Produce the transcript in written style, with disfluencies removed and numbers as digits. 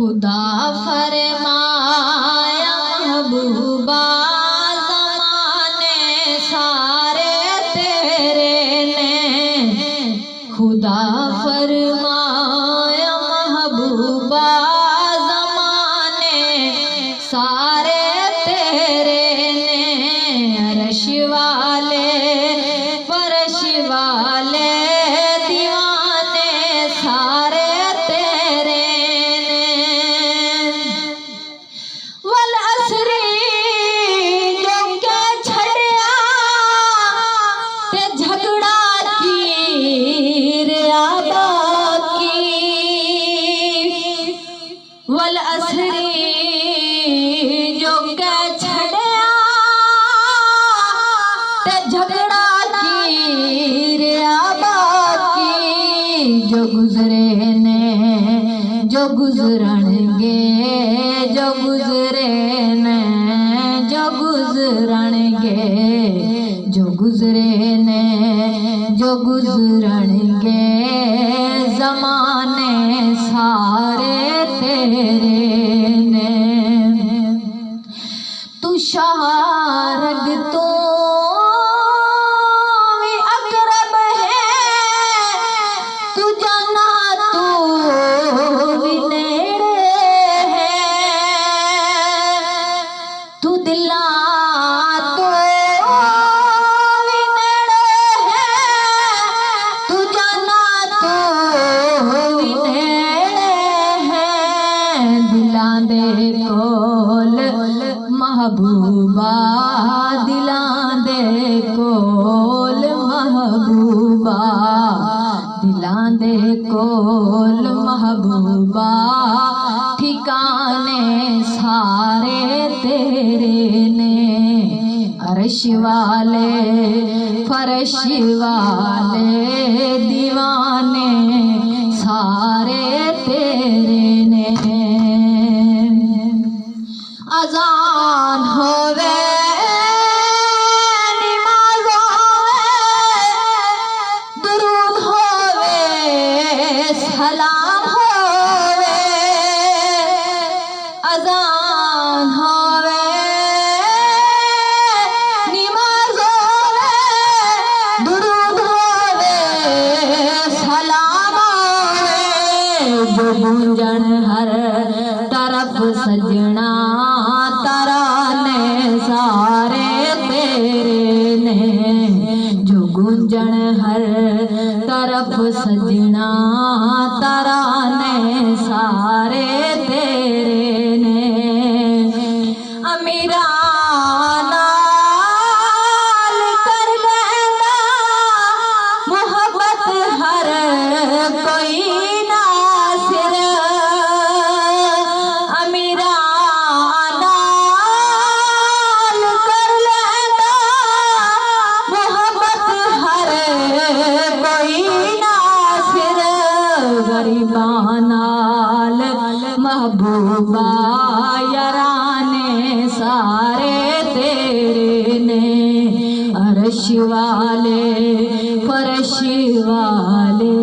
खुदा फरमाया महबूबा ज़माने सारे तेरे ने। खुदा फरमाया महबूबा ज़माने सारे तेरे ने। अर्श वाले फर्श वाले दीवाने सारे तेरे ने। वल असरी जो के छड़िया ते झगड़ा की रियादा की। वल असरी जो के छड़िया ते झगड़ा की रियादा की। जो गुजरे ने जो गुजरनगे जो गुजरे ने जो गुजरनगे। जो गुजरे ने जो गुजरनगे ज़माने सारे तेरे ने। तू शारग तो अकरब है तू जाना तू भी नेड़े है। तू दिला तो भी नेड़े है तू जाना तो भी नेड़े है। दिलां दे कोल महबूबा दिलां दे कोल महबूबा। दिलां दे कोल महबूबा ठिकाने सारे तेरे ने। अर्श वाले फर्श वाले दीवाने सारे तेरे ने। अज़ान होवे नमाज़ होवे दुरूद होवे सलाम होवे। अज़ान होवे नमाज़ होवे दुरूद होवे सलाम होवे। जो गूंजन हर तरफ सजना तराने सारे तेरे ने। जो गूंजन हर तरफ सजना तराने सारे तेरे ने। अमीरा नाल कर लेंदा मोहब्बत हर कोई नासिर। अमीरा नाल कर लेंदा मोहब्बत हर कोई नासिर। गरीबां नाल महबूबा याराने सारे तेरे ने। अर्श वाले फर्श वाले